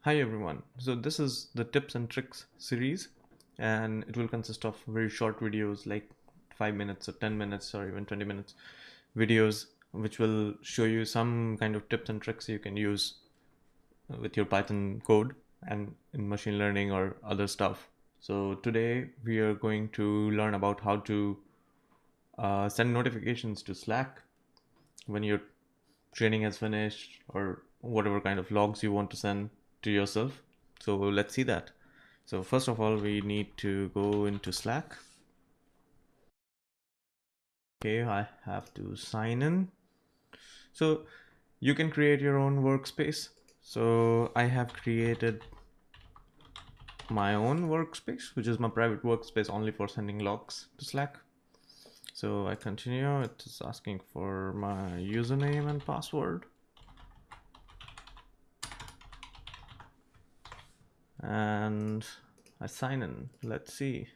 Hi everyone. So this is the tips and tricks series, and it will consist of very short videos like 5 minutes or 10 minutes or even 20 minutes videos which will show you some kind of tips and tricks you can use with your Python code and in machine learning or other stuff. So today we are going to learn about how to send notifications to Slack when your training has finished or whatever kind of logs you want to send to yourself. So let's see that. So first of all, we need to go into Slack. Okay, I have to sign in. So you can create your own workspace. So I have created my own workspace, which is my private workspace only for sending logs to Slack. So I continue. It is asking for my username and password. And I sign in. Let's see.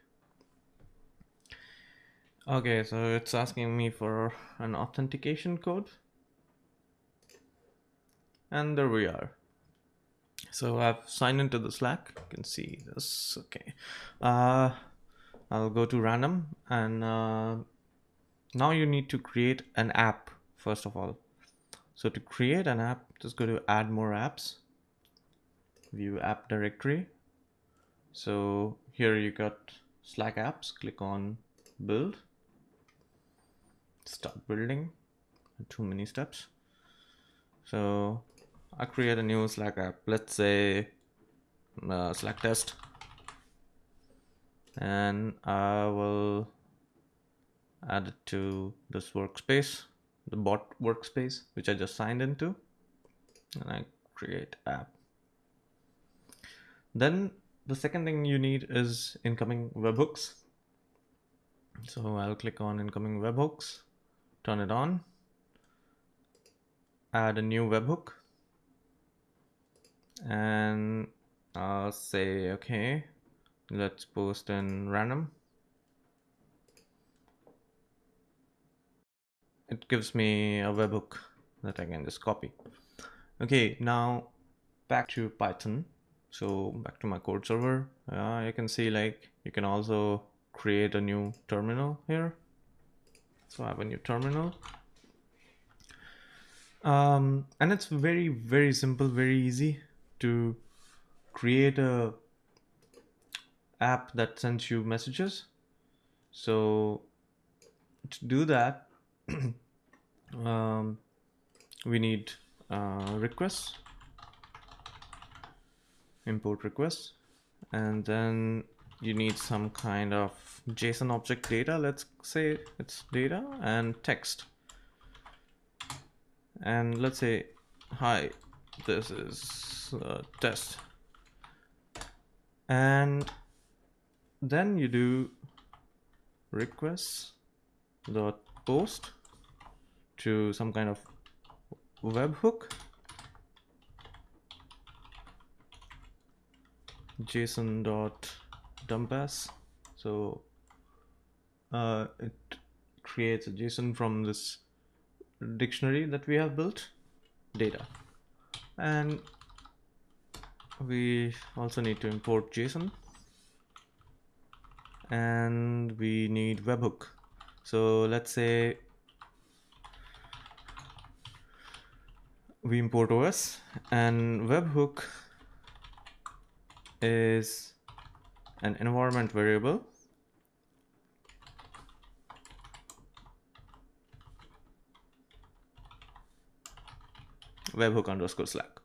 Okay, so it's asking me for an authentication code. And there we are. So I've signed into the Slack. You can see this. Okay. I'll go to random and now you need to create an app first of all. So to create an app, just go to add more apps, view app directory. So here you got Slack apps, click on build, start building, too many steps. So I create a new Slack app, let's say Slack test, and I will add it to this workspace, the bot workspace, which I just signed into, and I create app. Then the second thing you need is incoming webhooks. So I'll click on incoming webhooks, turn it on, add a new webhook, and I'll say, okay, let's post in random. It gives me a webhook that I can just copy. Okay, now back to Python. So back to my code server. You can see like you can also create a new terminal here. So I have a new terminal. And it's very, very simple, very easy to create a app that sends you messages. So to do that, we need requests, import requests, and then you need some kind of JSON object data. Let's say it's data and text, and let's say, hi, this is a test, and then you do requests dot post to some kind of webhook, json dot dump-as. So it creates a JSON from this dictionary that we have built, data, and we also need to import JSON, and we need webhook. So let's say we import OS, and webhook is an environment variable. Webhook underscore Slack.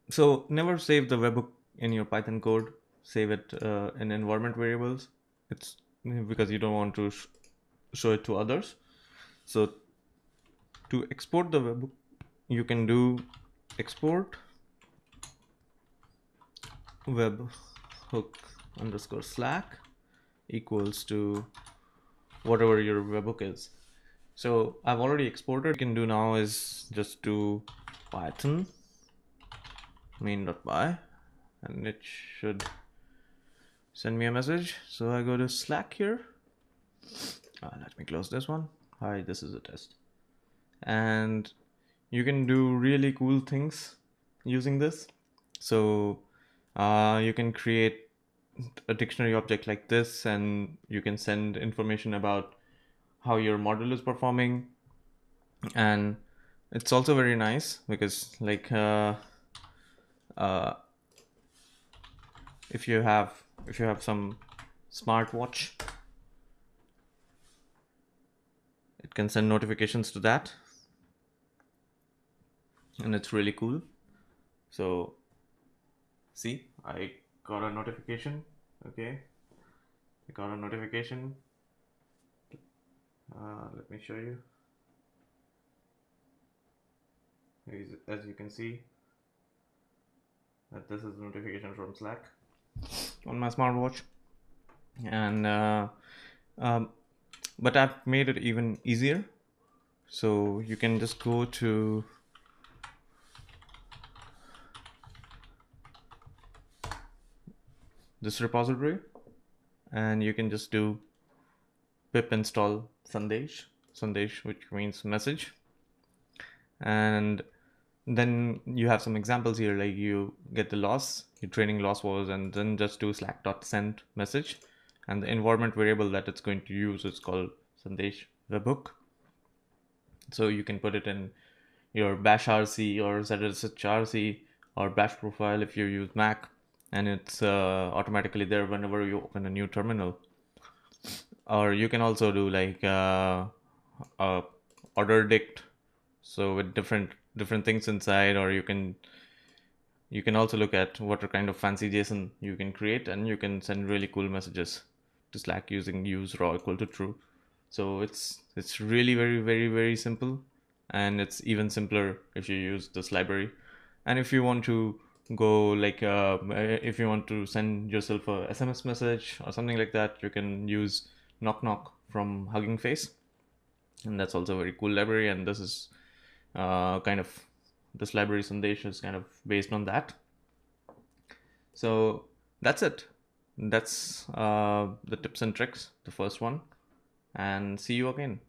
So never save the webhook in your Python code. Save it in environment variables. It's because you don't want to show it to others. So to export the webhook, you can do export webhook underscore Slack equals to whatever your webhook is. So I've already exported. What you can do now is just do Python main.py, and it should send me a message. So I go to Slack here. Let me close this one. Hi, this is a test. And you can do really cool things using this. So you can create a dictionary object like this, and you can send information about how your model is performing. And it's also very nice because like uh, if you have some smartwatch, it can send notifications to that, and it's really cool. So see, I got a notification. Okay, I got a notification. Let me show you. As you can see, that this is a notification from Slack on my smartwatch. And um, but I've made it even easier. So you can just go to this repository, and you can just do pip install Sandesh, which means message. And then you have some examples here, like you get the loss, your training loss was, and then just do slack.send message, and the environment variable that it's going to use is called Sandesh webhook. So you can put it in your bash rc or zshrc or bash profile if you use Mac, and it's automatically there whenever you open a new terminal. Or you can also do like uh, order dict, so with different things inside. Or you can also look at what kind of fancy JSON you can create, and you can send really cool messages to Slack using use raw equal to true. So it's really very simple, and it's even simpler if you use this library. And if you want to go like if you want to send yourself a SMS message or something like that, you can use knock knock from Hugging Face, and that's also a very cool library. And this is kind of this library Sandesh is kind of based on that. So that's it. That's the tips and tricks, the first one, and see you again.